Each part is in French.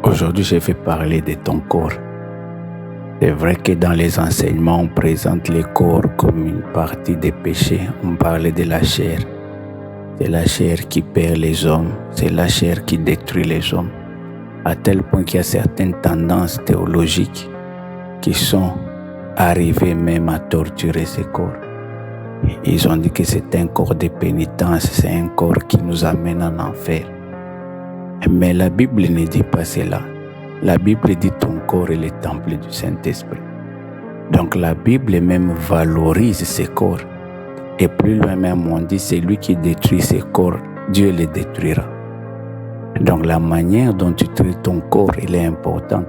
Aujourd'hui, je vais parler de ton corps. C'est vrai que dans les enseignements, on présente le corps comme une partie des péchés. On parle de la chair. C'est la chair qui perd les hommes. C'est la chair qui détruit les hommes. À tel point qu'il y a certaines tendances théologiques qui sont arrivées même à torturer ce corps. Ils ont dit que c'est un corps de pénitence, c'est un corps qui nous amène en enfer. Mais la Bible ne dit pas cela. La Bible dit ton corps est le temple du Saint-Esprit. Donc la Bible même valorise ce corps. Et plus loin même on dit, celui qui détruit ce corps, Dieu le détruira. Donc la manière dont tu traites ton corps, elle est importante.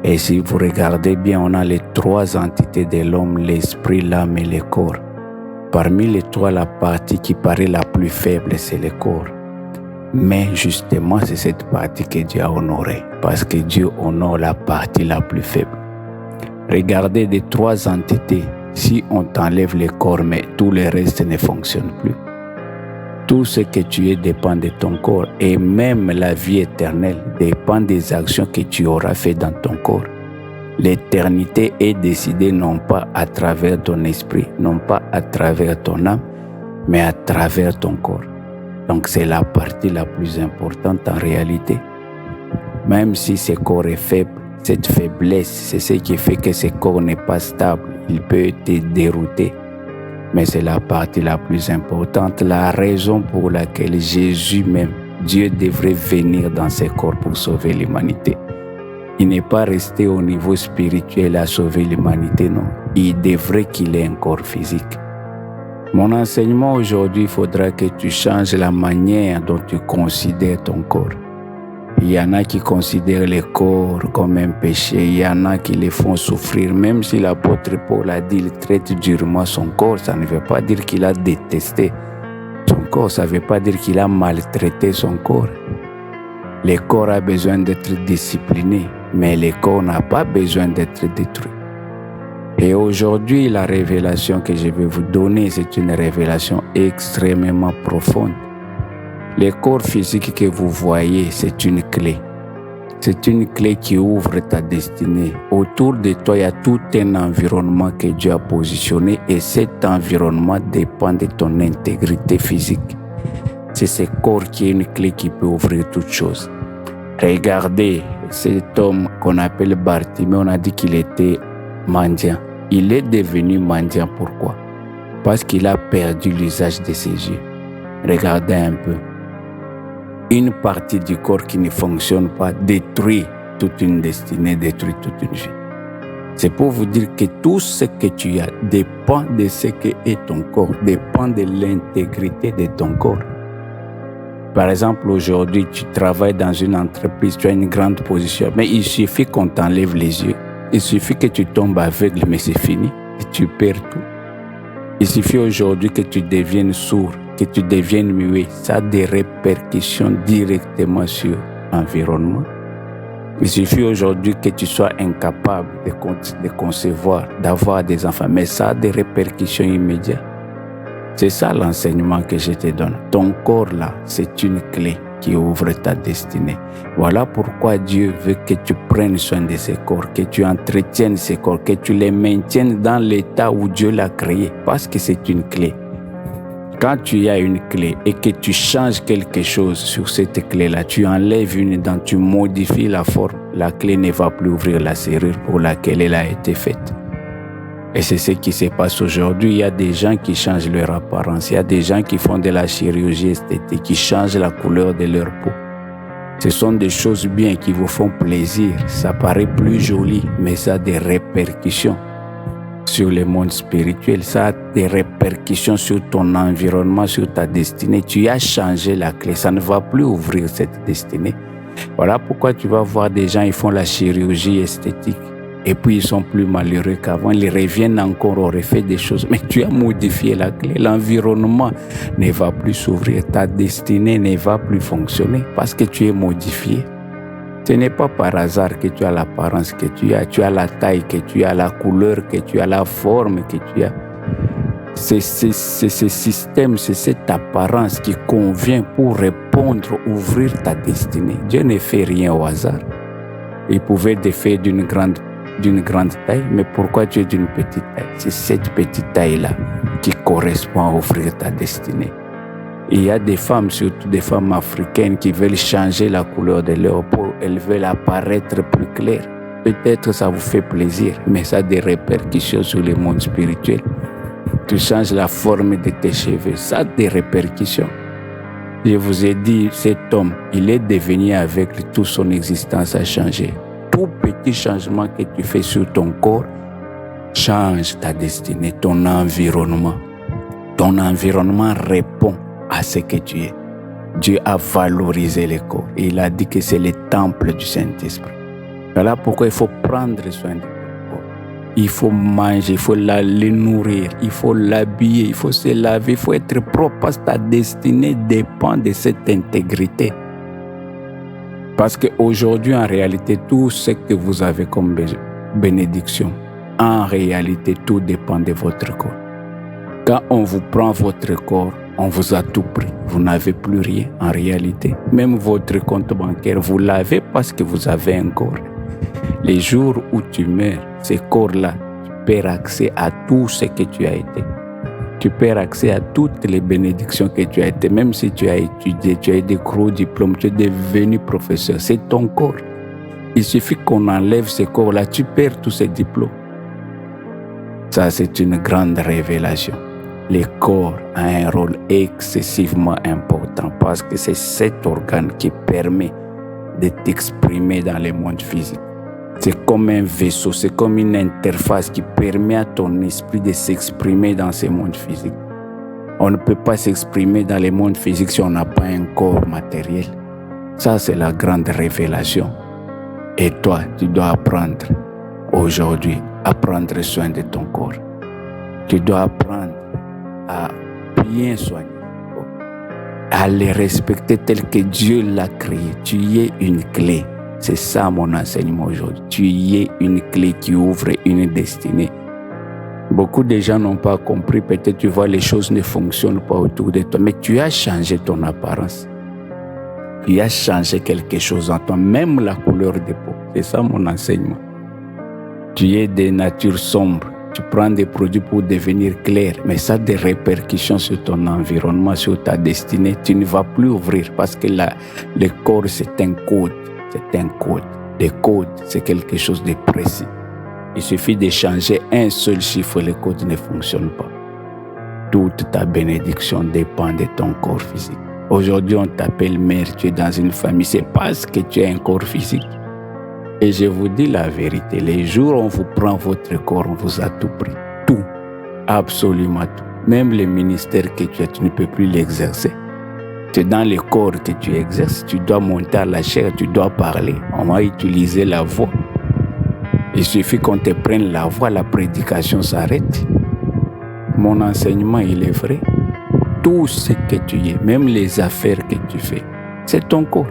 Et si vous regardez bien, on a les trois entités de l'homme, l'esprit, l'âme et le corps. Parmi les trois, la partie qui paraît la plus faible, c'est le corps. Mais justement, c'est cette partie que Dieu a honorée, parce que Dieu honore la partie la plus faible. Regardez les trois entités, si on t'enlève le corps, mais tout le reste ne fonctionne plus. Tout ce que tu es dépend de ton corps, et même la vie éternelle dépend des actions que tu auras faites dans ton corps. L'éternité est décidée non pas à travers ton esprit, non pas à travers ton âme, mais à travers ton corps. Donc c'est la partie la plus importante en réalité. Même si ce corps est faible, cette faiblesse, c'est ce qui fait que ce corps n'est pas stable. Il peut te dérouter. Mais c'est la partie la plus importante, la raison pour laquelle Jésus même, Dieu devrait venir dans ce corps pour sauver l'humanité. Il n'est pas resté au niveau spirituel à sauver l'humanité, non. Il devrait qu'il ait un corps physique. Mon enseignement aujourd'hui, il faudra que tu changes la manière dont tu considères ton corps. Il y en a qui considèrent le corps comme un péché, il y en a qui les font souffrir. Même si l'apôtre Paul a dit qu'il traite durement son corps, ça ne veut pas dire qu'il a détesté son corps, ça ne veut pas dire qu'il a maltraité son corps. Le corps a besoin d'être discipliné, mais le corps n'a pas besoin d'être détruit. Et aujourd'hui, la révélation que je vais vous donner, c'est une révélation extrêmement profonde. Le corps physique que vous voyez, c'est une clé. C'est une clé qui ouvre ta destinée. Autour de toi, il y a tout un environnement que Dieu a positionné et cet environnement dépend de ton intégrité physique. C'est ce corps qui est une clé qui peut ouvrir toutes choses. Regardez cet homme qu'on appelle Bartimée, on a dit qu'il était mendiant. Il est devenu mendiant, pourquoi? Parce qu'il a perdu l'usage de ses yeux. Regardez un peu. Une partie du corps qui ne fonctionne pas détruit toute une destinée, détruit toute une vie. C'est pour vous dire que tout ce que tu as dépend de ce que est ton corps, dépend de l'intégrité de ton corps. Par exemple, aujourd'hui, tu travailles dans une entreprise, tu as une grande position, mais il suffit qu'on t'enlève les yeux. Il suffit que tu tombes aveugle, mais c'est fini, et tu perds tout. Il suffit aujourd'hui que tu deviennes sourd, que tu deviennes muet. Ça a des répercussions directement sur l'environnement. Il suffit aujourd'hui que tu sois incapable de concevoir, d'avoir des enfants, mais ça a des répercussions immédiates. C'est ça l'enseignement que je te donne. Ton corps là, c'est une clé qui ouvre ta destinée. Voilà pourquoi Dieu veut que tu prennes soin de ce corps, que tu entretiennes ce corps, que tu les maintiennes dans l'état où Dieu l'a créé, parce que c'est une clé. Quand tu as une clé et que tu changes quelque chose sur cette clé-là, tu enlèves une dent, tu modifies la forme, la clé ne va plus ouvrir la serrure pour laquelle elle a été faite. Et c'est ce qui se passe aujourd'hui. Il y a des gens qui changent leur apparence. Il y a des gens qui font de la chirurgie esthétique, qui changent la couleur de leur peau. Ce sont des choses bien qui vous font plaisir. Ça paraît plus joli, mais ça a des répercussions sur le monde spirituel. Ça a des répercussions sur ton environnement, sur ta destinée. Tu as changé la clé. Ça ne va plus ouvrir cette destinée. Voilà pourquoi tu vas voir des gens, ils font la chirurgie esthétique. Et puis ils sont plus malheureux qu'avant, ils reviennent encore au refait des choses. Mais tu as modifié la clé, l'environnement ne va plus s'ouvrir, ta destinée ne va plus fonctionner parce que tu es modifié. Ce n'est pas par hasard que tu as l'apparence que tu as la taille que tu as, la couleur que tu as, la forme que tu as. C'est ce système, c'est cette apparence qui convient pour répondre, ouvrir ta destinée. Dieu ne fait rien au hasard. Il pouvait te faire d'une grande taille, mais pourquoi tu es d'une petite taille? C'est cette petite taille-là qui correspond à ouvrir ta destinée. Il y a des femmes, surtout des femmes africaines, qui veulent changer la couleur de leur peau. Elles veulent apparaître plus claires. Peut-être ça vous fait plaisir, mais ça a des répercussions sur le monde spirituel. Tu changes la forme de tes cheveux, ça a des répercussions. Je vous ai dit, cet homme, il est devenu avec toute son existence à changer. Tout petit changement que tu fais sur ton corps change ta destinée, ton environnement. Ton environnement répond à ce que tu es. Dieu a valorisé le corps. Et il a dit que c'est le temple du Saint-Esprit. Voilà pourquoi il faut prendre soin de ton corps. Il faut manger, il faut le nourrir, il faut l'habiller, il faut se laver, il faut être propre parce que ta destinée dépend de cette intégrité. Parce qu'aujourd'hui, en réalité, tout ce que vous avez comme bénédiction, en réalité, tout dépend de votre corps. Quand on vous prend votre corps, on vous a tout pris. Vous n'avez plus rien en réalité. Même votre compte bancaire, vous l'avez parce que vous avez un corps. Les jours où tu meurs, ce corps-là, tu perds accès à tout ce que tu as été. Tu perds accès à toutes les bénédictions que tu as été. Même si tu as étudié, tu as eu des gros diplômes, tu es devenu professeur. C'est ton corps. Il suffit qu'on enlève ce corps-là, tu perds tous ces diplômes. Ça, c'est une grande révélation. Le corps a un rôle excessivement important parce que c'est cet organe qui permet de t'exprimer dans le monde physique. C'est comme un vaisseau, c'est comme une interface qui permet à ton esprit de s'exprimer dans ce monde physique. On ne peut pas s'exprimer dans le monde physique si on n'a pas un corps matériel. Ça, c'est la grande révélation. Et toi, tu dois apprendre aujourd'hui à prendre soin de ton corps. Tu dois apprendre à bien soigner ton corps, à le respecter tel que Dieu l'a créé. Tu y es une clé. C'est ça mon enseignement aujourd'hui. Tu y es une clé qui ouvre une destinée. Beaucoup de gens n'ont pas compris. Peut-être tu vois les choses ne fonctionnent pas autour de toi. Mais tu as changé ton apparence. Tu as changé quelque chose en toi. Même la couleur de peau. C'est ça mon enseignement. Tu es de nature sombre. Tu prends des produits pour devenir clair. Mais ça a des répercussions sur ton environnement, sur ta destinée. Tu ne vas plus ouvrir parce que le corps, c'est un code. C'est un code. Le code, c'est quelque chose de précis. Il suffit de changer un seul chiffre, le code ne fonctionne pas. Toute ta bénédiction dépend de ton corps physique. Aujourd'hui, on t'appelle mère, tu es dans une famille, c'est parce que tu as un corps physique. Et je vous dis la vérité, les jours où on vous prend votre corps, on vous a tout pris. Tout. Absolument tout. Même le ministère que tu as, tu ne peux plus l'exercer. C'est dans le corps que tu exerces. Tu dois monter à la chair, tu dois parler. On va utiliser la voix. Il suffit qu'on te prenne la voix, la prédication s'arrête. Mon enseignement, il est vrai. Tout ce que tu es, même les affaires que tu fais, c'est ton corps.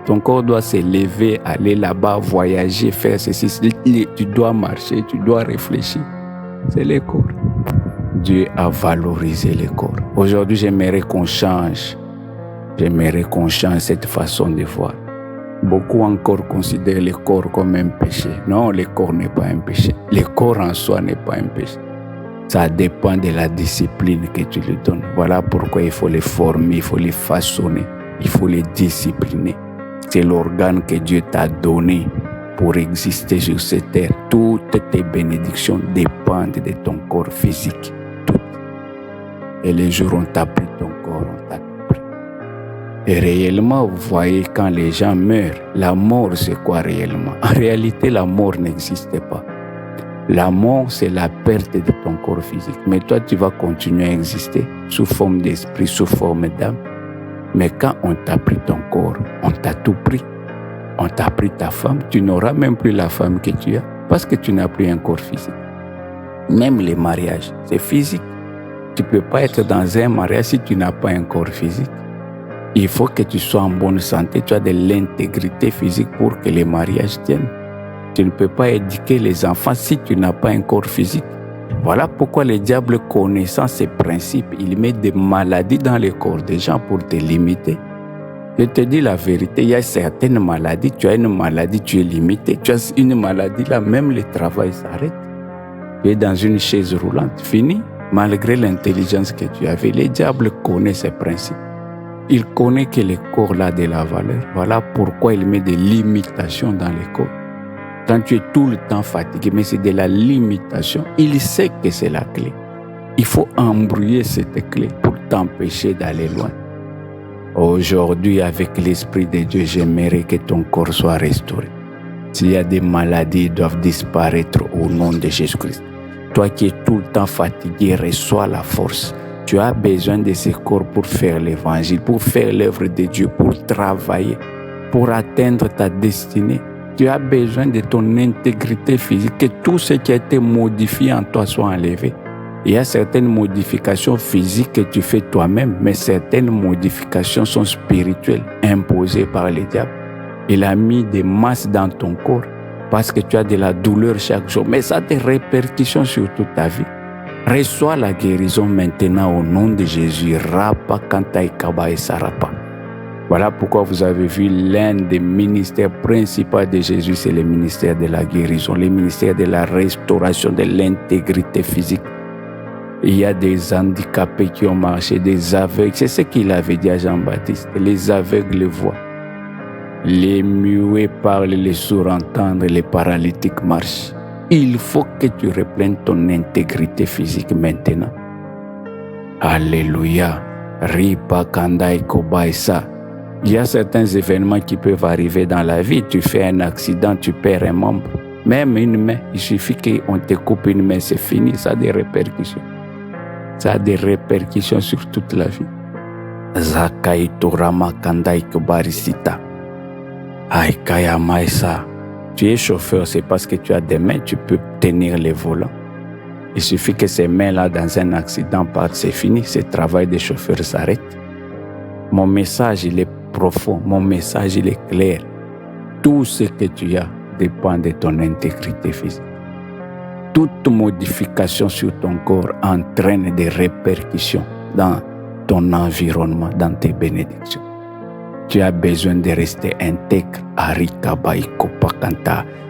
Ton corps doit se lever, aller là-bas, voyager, faire ceci. Tu dois marcher, tu dois réfléchir. C'est le corps. Dieu a valorisé le corps. Aujourd'hui, j'aimerais qu'on change. J'aimerais qu'on change cette façon de voir. Beaucoup encore considèrent le corps comme un péché. Non, le corps n'est pas un péché. Le corps en soi n'est pas un péché. Ça dépend de la discipline que tu lui donnes. Voilà pourquoi il faut les former, il faut les façonner, il faut les discipliner. C'est l'organe que Dieu t'a donné pour exister sur cette terre. Toutes tes bénédictions dépendent de ton corps physique. Toutes. Et les jours où on t'a pris ton corps, on t'a pris. Et réellement, vous voyez, quand les gens meurent, la mort, c'est quoi réellement? En réalité, la mort n'existe pas. La mort, c'est la perte de ton corps physique. Mais toi, tu vas continuer à exister sous forme d'esprit, sous forme d'âme. Mais quand on t'a pris ton corps, on t'a tout pris. On t'a pris ta femme, tu n'auras même plus la femme que tu as parce que tu n'as plus un corps physique. Même les mariages, c'est physique. Tu ne peux pas être dans un mariage si tu n'as pas un corps physique. Il faut que tu sois en bonne santé, tu as de l'intégrité physique pour que les mariages tiennent. Tu ne peux pas éduquer les enfants si tu n'as pas un corps physique. Voilà pourquoi le diable, connaissant ces principes, il met des maladies dans le corps des gens pour te limiter. Je te dis la vérité, il y a certaines maladies, tu as une maladie, tu es limité. Tu as une maladie, là, même le travail s'arrête. Tu es dans une chaise roulante, fini. Malgré l'intelligence que tu avais, le diable connaît ces principes. Il connaît que le corps a de la valeur. Voilà pourquoi il met des limitations dans le corps. Quand tu es tout le temps fatigué, mais c'est de la limitation, il sait que c'est la clé. Il faut embrouiller cette clé pour t'empêcher d'aller loin. Aujourd'hui, avec l'Esprit de Dieu, j'aimerais que ton corps soit restauré. S'il y a des maladies, elles doivent disparaître au nom de Jésus-Christ. Toi qui es tout le temps fatigué, reçois la force. Tu as besoin de ce corps pour faire l'évangile, pour faire l'œuvre de Dieu, pour travailler, pour atteindre ta destinée. Tu as besoin de ton intégrité physique, que tout ce qui a été modifié en toi soit enlevé. Il y a certaines modifications physiques que tu fais toi-même, mais certaines modifications sont spirituelles, imposées par le diable. Il a mis des masses dans ton corps parce que tu as de la douleur chaque jour, mais ça a des répercussions sur toute ta vie. Reçois la guérison maintenant au nom de Jésus. Rapa kantai kaba et sarapa. Voilà pourquoi vous avez vu l'un des ministères principaux de Jésus, c'est le ministère de la guérison, le ministère de la restauration de l'intégrité physique. Il y a des handicapés qui ont marché, des aveugles. C'est ce qu'il avait dit à Jean-Baptiste. Les aveugles voient. Les muets parlent, les sourds entendent, les paralytiques marchent. Il faut que tu reprennes ton intégrité physique maintenant. Alléluia. Ripa kandai kobaisa. Il y a certains événements qui peuvent arriver dans la vie. Tu fais un accident, tu perds un membre. Même une main, il suffit qu'on te coupe une main, c'est fini. Ça a des répercussions. Ça a des répercussions sur toute la vie. Zakai Torama Kandai Kobarisita. Aikaya Maïsa. Tu es chauffeur, c'est parce que tu as des mains, tu peux tenir les volants. Il suffit que ces mains-là, dans un accident, partent, c'est fini. Ce travail de chauffeur s'arrête. Mon message, il est profond. Mon message, il est clair. Tout ce que tu as dépend de ton intégrité physique. Toute modification sur ton corps entraîne des répercussions dans ton environnement, dans tes bénédictions. Tu as besoin de rester intègre.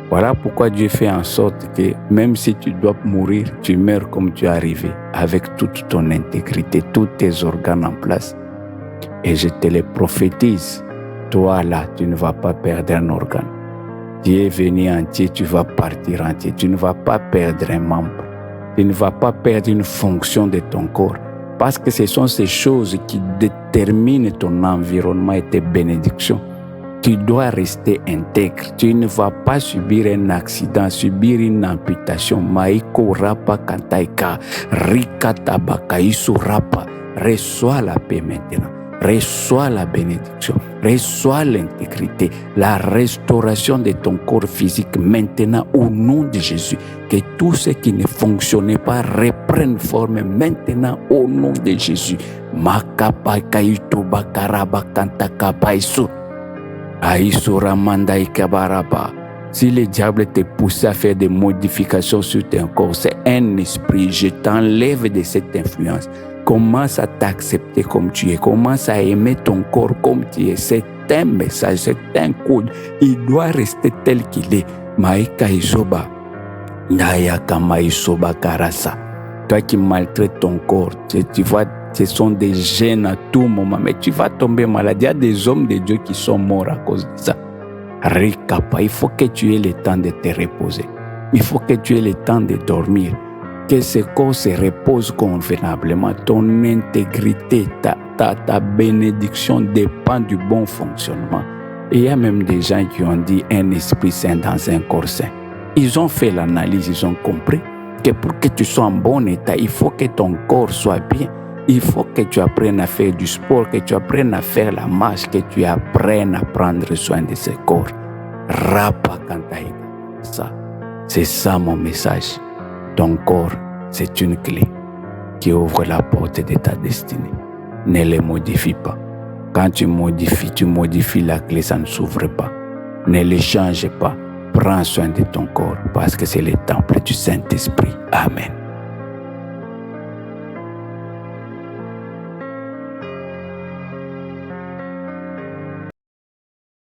Voilà pourquoi Dieu fait en sorte que même si tu dois mourir, tu meurs comme tu es arrivé, avec toute ton intégrité, tous tes organes en place. Et je te le prophétise, toi là, tu ne vas pas perdre un organe. Tu es venu entier, tu vas partir entier. Tu ne vas pas perdre un membre. Tu ne vas pas perdre une fonction de ton corps. Parce que ce sont ces choses qui déterminent ton environnement et tes bénédictions. Tu dois rester intègre. Tu ne vas pas subir un accident, subir une amputation. Maïko rapa kantaika, rikata bakaisu rapa. Reçois la paix maintenant. Reçois la bénédiction, reçois l'intégrité, la restauration de ton corps physique maintenant au nom de Jésus. Que tout ce qui ne fonctionnait pas reprenne forme maintenant au nom de Jésus. Si le diable te pousse à faire des modifications sur ton corps, c'est un esprit. Je t'enlève de cette influence. Commence à t'accepter comme tu es. Commence à aimer ton corps comme tu es. C'est un message, c'est un code. Il doit rester tel qu'il est. Maïka Isoba. Nayaka Maïsoba Karasa. Toi qui maltraites ton corps, tu vois, ce sont des gènes à tout moment. Mais tu vas tomber malade. Il y a des hommes de Dieu qui sont morts à cause de ça. Rikapa, il faut que tu aies le temps de te reposer. Il faut que tu aies le temps de dormir. Que ce corps se repose convenablement. Ton intégrité, ta bénédiction dépend du bon fonctionnement. Et il y a même des gens qui ont dit un esprit saint dans un corps saint. Ils ont fait l'analyse, ils ont compris que pour que tu sois en bon état, il faut que ton corps soit bien. Il faut que tu apprennes à faire du sport, que tu apprennes à faire la marche, que tu apprennes à prendre soin de ce corps. Rapa kantaïka. Ça, c'est ça mon message. Ton corps, c'est une clé qui ouvre la porte de ta destinée. Ne les modifie pas. Quand tu modifies la clé, ça ne s'ouvre pas. Ne les change pas. Prends soin de ton corps parce que c'est le temple du Saint-Esprit. Amen.